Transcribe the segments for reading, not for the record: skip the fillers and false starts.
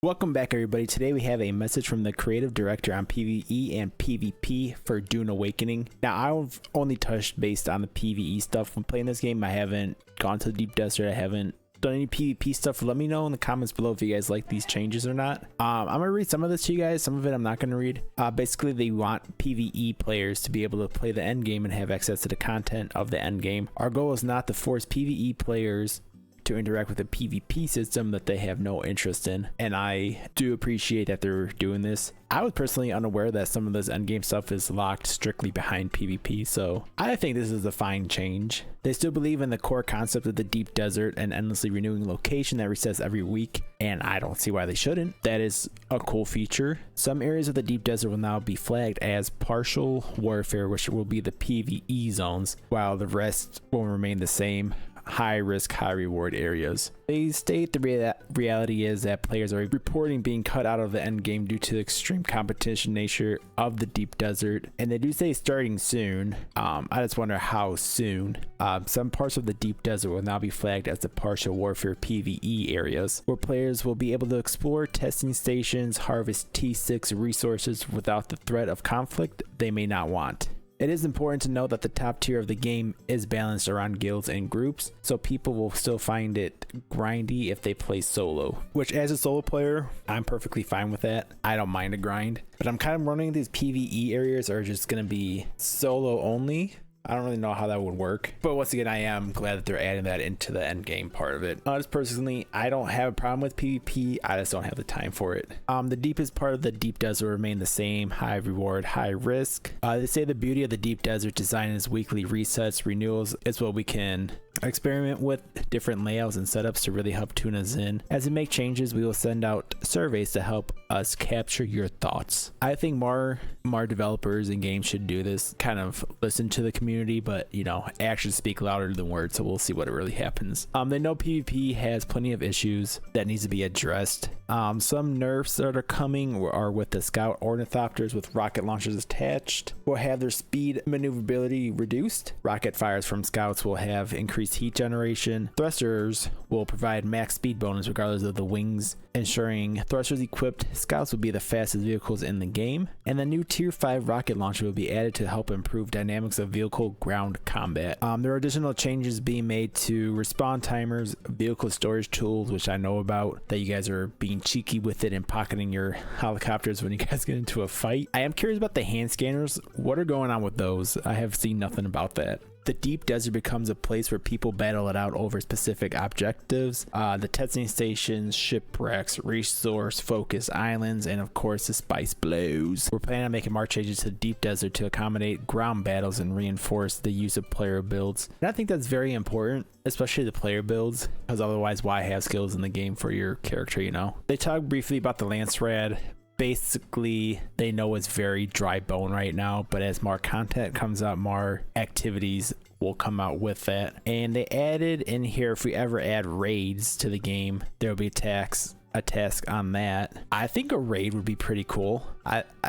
Welcome back, everybody. Today we have a message from the creative director on PvE and PvP for Dune Awakening. Now, I've only touched based on the PvE stuff when playing this game. I haven't gone to the deep desert. I haven't done any PvP stuff. Let me know in the comments below if you guys like these changes or not. I'm gonna read some of this to you guys. Some of it I'm not gonna read. Basically, they want PvE players to be able to play the end game and have access to the content of the end game. Our goal is not to force PvE players to interact with a PvP system that they have no interest in, and I do appreciate that they're doing this. I was personally unaware that some of this endgame stuff is locked strictly behind PvP, so I think this is a fine change. They still believe in the core concept of the deep desert and endlessly renewing location that resets every week, and I don't see why they shouldn't. That is a cool feature. Some areas of the deep desert will now be flagged as partial warfare, which will be the PvE zones, while the rest will remain the same high risk, high reward areas. They state the reality is that players are reporting being cut out of the end game due to the extreme competition nature of the deep desert, and they do say starting soon. I just wonder how soon. Some parts of the deep desert will now be flagged as the partial warfare PvE areas, where players will be able to explore testing stations, harvest T6 resources without the threat of conflict they may not want. It is important to note that the top tier of the game is balanced around guilds and groups, so people will still find it grindy if they play solo. Which, as a solo player, I'm perfectly fine with that. I don't mind a grind. But I'm kind of running these PvE areas are just going to be solo only. I don't really know how that would work, but once again, I am glad that they're adding that into the end game part of it. Just personally, I don't have a problem with PvP. I just don't have the time for it. The deepest part of the deep desert will remain the same: high reward, high risk. They say the beauty of the deep desert design is weekly resets, renewals is what we can experiment with different layouts and setups to really help tune us in. As we make changes, we will send out surveys to help us capture your thoughts. I think more developers and games should do this, kind of listen to the community, but you know, actions speak louder than words, so we'll see what really happens. They know PvP has plenty of issues that needs to be addressed. Some nerfs that are coming are with the scout ornithopters with rocket launchers attached will have their speed maneuverability reduced. Rocket fires from scouts will have increased heat generation. Thrusters will provide max speed bonus regardless of the wings, ensuring thrusters equipped scouts will be the fastest vehicles in the game. And the new tier 5 rocket launcher will be added to help improve dynamics of vehicle ground combat. There are additional changes being made to respawn timers, vehicle storage tools, which I know about, that you guys are being cheeky with it and pocketing your helicopters when you guys get into a fight. I am curious about the hand scanners. What are going on with those? I have seen nothing about that. The deep desert becomes a place where people battle it out over specific objectives. The testing stations, shipwrecks, resource focus islands, and of course the spice blows. We're planning on making more changes to the deep desert to accommodate ground battles and reinforce the use of player builds. And I think that's very important, especially the player builds, because otherwise why have skills in the game for your character, you know? They talk briefly about the lance rad. Basically, they know it's very dry bone right now, but as more content comes out, more activities will come out with that. And they added in here, if we ever add raids to the game, there will be a task on that. I think a raid would be pretty cool.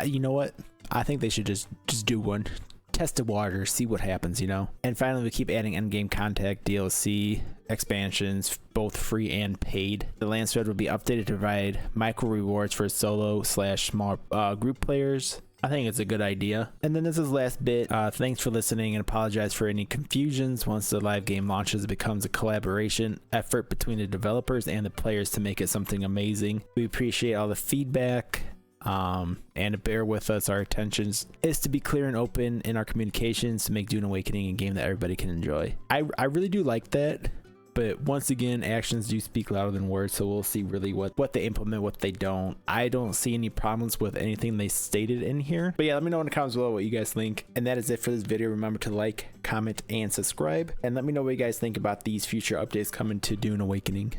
You know what? I think they should just do one. Test the water, see what happens, you know. And finally, we keep adding endgame content, DLC, expansions, both free and paid. The Lance thread will be updated to provide micro rewards for solo/small group players. I think it's a good idea. And then this is the last bit. Thanks for listening, and apologize for any confusions. Once the live game launches, it becomes a collaboration effort between the developers and the players to make it something amazing. We appreciate all the feedback. And to bear with us, our intentions is to be clear and open in our communications to make Dune Awakening a game that everybody can enjoy. I really do like that, but once again, actions do speak louder than words, so we'll see really what they implement, what they don't. I don't see any problems with anything they stated in here, but yeah, let me know in the comments below what you guys think. And that is it for this video. Remember to like, comment, and subscribe, and let me know what you guys think about these future updates coming to Dune Awakening.